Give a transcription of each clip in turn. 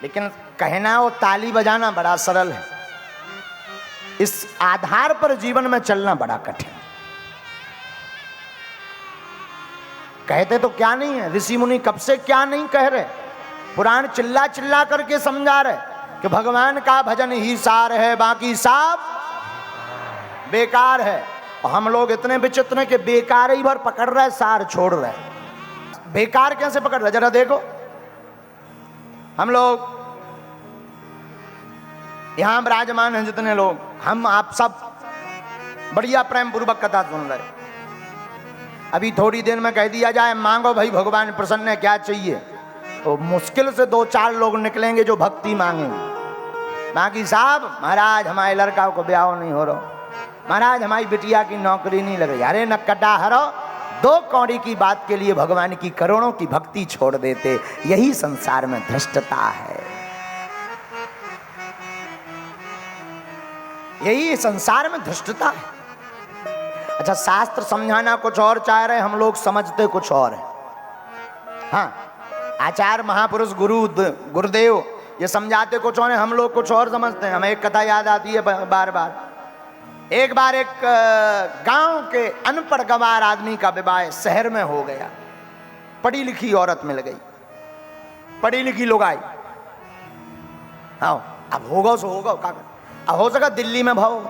लेकिन कहना और ताली बजाना बड़ा सरल है, इस आधार पर जीवन में चलना बड़ा कठिन। कहते तो क्या नहीं है, ऋषि मुनि कब से क्या नहीं कह रहे, पुराण चिल्ला चिल्ला करके समझा रहे कि भगवान का भजन ही सार है, बाकी सब बेकार है। और हम लोग इतने विचित्र हैं कि बेकार ही भर पकड़ रहे, सार छोड़ रहे। बेकार कैसे पकड़ रहे, जरा देखो। हम लोग यहां विराजमान हैं जितने लोग, हम आप सब बढ़िया प्रेम पूर्वक कथा सुन रहे। अभी थोड़ी देर में कह दिया जाए मांगो भाई भगवान प्रसन्न है, क्या चाहिए, तो मुश्किल से 2-4 लोग निकलेंगे जो भक्ति मांगेंगे। बाकी साहब, महाराज हमारे लड़का को ब्याह नहीं हो रहा, महाराज हमारी बिटिया की नौकरी नहीं लग रही। अरे नक्कटा हरो, 2 कौड़ी की बात के लिए भगवान की करोड़ों की भक्ति छोड़ देते। यही संसार में धृष्टता है, यही संसार में धृष्टता है। अच्छा, शास्त्र समझाना कुछ और चाह रहे, हम लोग समझते कुछ और है। हाँ, आचार्य महापुरुष गुरुदेव ये समझाते कुछ और है, हम लोग कुछ और समझते हैं। हमें एक कथा याद आती है बार बार। एक बार एक गांव के अनपढ़ गंवार आदमी का विवाह शहर में हो गया। पढ़ी लिखी औरत मिल गई, पढ़ी लिखी लोग आई। हाँ, अब होगा सो होगा, क्या कर, अब हो सका दिल्ली में भाव।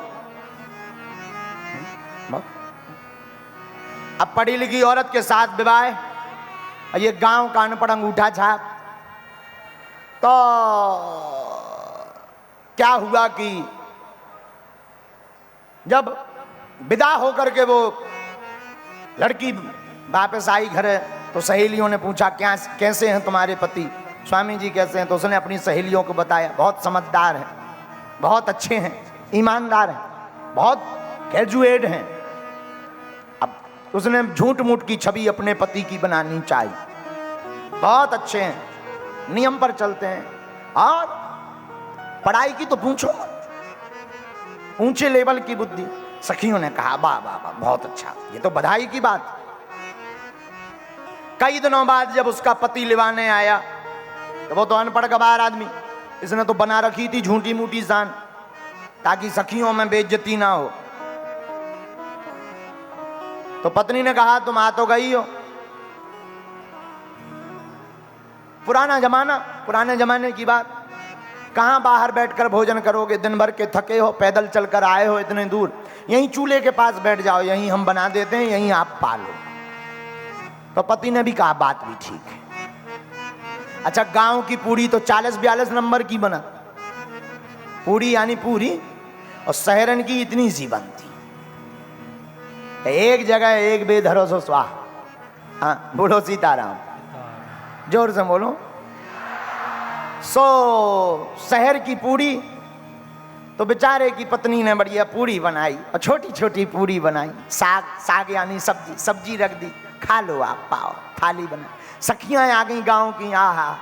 अब पढ़ी लिखी औरत के साथ विवाह, ये गांव का अनपढ़ अंगूठा छाप। तो क्या हुआ कि जब विदा होकर के वो लड़की वापस आई घर, तो सहेलियों ने पूछा क्या कैसे हैं तुम्हारे पति, स्वामी जी कैसे हैं। तो उसने अपनी सहेलियों को बताया, बहुत समझदार हैं, बहुत अच्छे हैं, ईमानदार हैं, बहुत ग्रेजुएट हैं। अब उसने झूठ मूठ की छवि अपने पति की बनानी चाहिए, बहुत अच्छे हैं, नियम पर चलते हैं, और पढ़ाई की तो पूछो, ऊंचे लेवल की बुद्धि। सखियों ने कहा वाह वाह वाह, बहुत अच्छा, ये तो बधाई की बात। कई दिनों बाद जब उसका पति लिवाने आया, तो वो तो अनपढ़ गंवार आदमी, इसने तो बना रखी थी झूठी मूठी शान, ताकि सखियों में बेइज्जती ना हो। तो पत्नी ने कहा तुम आ तो गई हो, पुराना जमाना, पुराने जमाने की बात, कहां बाहर बैठकर भोजन करोगे, दिन भर के थके हो, पैदल चलकर आए हो इतने दूर, यहीं चूल्हे के पास बैठ जाओ, यहीं हम बना देते हैं, यहीं आप पालो। तो पति ने भी कहा बात भी ठीक है। अच्छा, गांव की पूरी तो 40-42 नंबर की बना, पूरी यानी पूरी, और शहरन की इतनी सी बनती, एक जगह एक बेधरो सो स्वाह। हाँ बोलो सीताराम, जोर से बोलो। सो शहर की पूरी तो बेचारे की पत्नी ने बढ़िया पूरी बनाई, और छोटी छोटी पूरी बनाई, साग, साग यानी सब्जी, सब्जी रख दी, खा लो आप, पाओ, थाली बना। सखियां आ गई गांव की, आहा,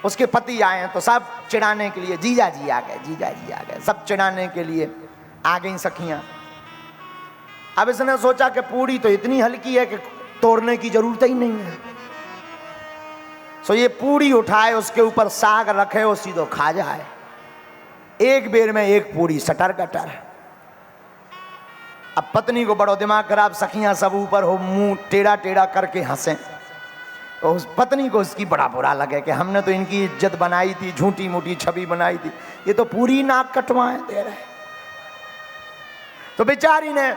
उसके पति आए हैं तो सब चिढ़ाने के लिए, जीजा जी आ गए, जीजा जी आ गए, सब चिढ़ाने के लिए आ गई सखियां। अब इसने सोचा कि पूरी तो इतनी हल्की है कि तोड़ने की जरूरत ही नहीं है, सो ये पूरी उठाए, उसके ऊपर साग रखे, वो सीधो खा जाए। एक बेर में एक पूरी सटर कटर। अब पत्नी को बड़ो दिमाग खराब, सखियां सब ऊपर हो, मुंह टेढ़ा टेढ़ा करके हंसे। तो उस पत्नी को इसकी बड़ा बुरा लगे कि हमने तो इनकी इज्जत बनाई थी, झूठी मूठी छवि बनाई थी, ये तो पूरी नाक कटवाए दे रहे। तो बेचारी ने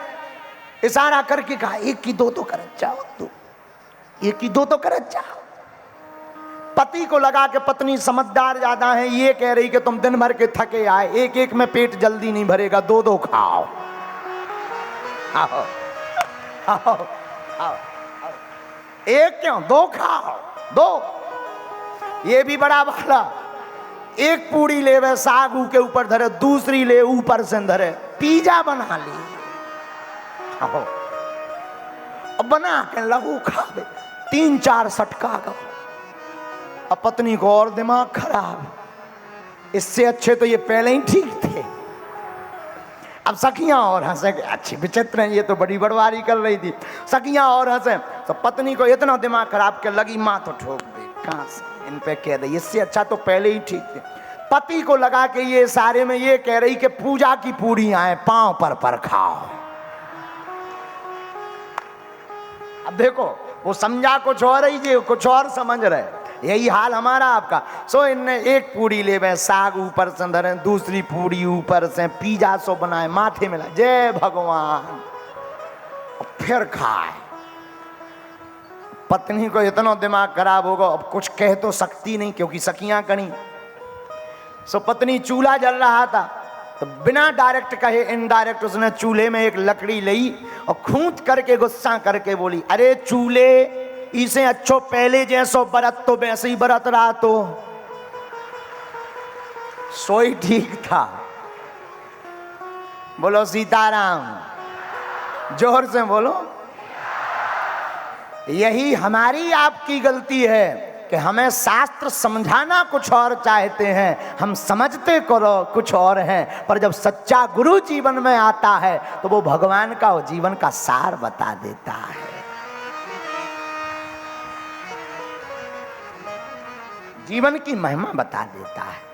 इशारा करके कहा 1 की 2 तो कर जाओ, तू 1 की 2 तो कर जाओ। पति को लगा कि पत्नी समझदार ज्यादा है, ये कह रही कि तुम दिन भर के थके आए, 1-1 में पेट जल्दी नहीं भरेगा, 2-2 खाओ। आओ आओ आओ, 1 क्यों 2 खाओ, 2। ये भी बड़ा वाला, 1 पूरी ले वे साग के ऊपर धरे, दूसरी ले ऊपर से धरे, पिज्जा बना ली। आओ, अब बना के लहू खा दे, 3-4 सटका का। अब पत्नी को और दिमाग खराब, इससे अच्छे तो ये पहले ही ठीक थे। अब सखियां और हंसे, अच्छी विचित्र है, ये तो बड़ी बड़वारी कर रही थी। सखियां और हंसे, तो पत्नी को इतना दिमाग खराब के लगी माँ तो ठोक दे, कहां से इन पे कह रही, इससे अच्छा तो पहले ही ठीक थे। पति को लगा के ये सारे में ये कह रही कि पूजा की पूड़ियां हैं, पांव पर खाओ। अब देखो वो समझा कुछ और ही, जे कुछ और समझ रहे। यही हाल हमारा आपका। सो इनने एक पूड़ी ले गए, साग ऊपर से धरे, दूसरी पूड़ी ऊपर से पिज्जा सो बनाए, माथे में लाए, जय भगवान, फिर खाए। पत्नी को इतना दिमाग खराब होगा, अब कुछ कह तो सकती नहीं क्योंकि सखियां कहीं। सो पत्नी, चूल्हा जल रहा था तो बिना डायरेक्ट कहे इनडायरेक्ट उसने चूल्हे में एक लकड़ी ली और खूंट करके गुस्सा करके बोली, अरे चूल्हे, इसे अच्छो पहले जैसो बरत तो वैसे ही बरत रहा तो सोई ठीक था। बोलो सीताराम, जोर से बोलो। यही हमारी आपकी गलती है कि हमें शास्त्र समझाना कुछ और चाहते हैं, हम समझते करो कुछ और हैं, पर जब सच्चा गुरु जीवन में आता है तो वो भगवान का वो जीवन का सार बता देता है। जीवन की महिमा बता देता है।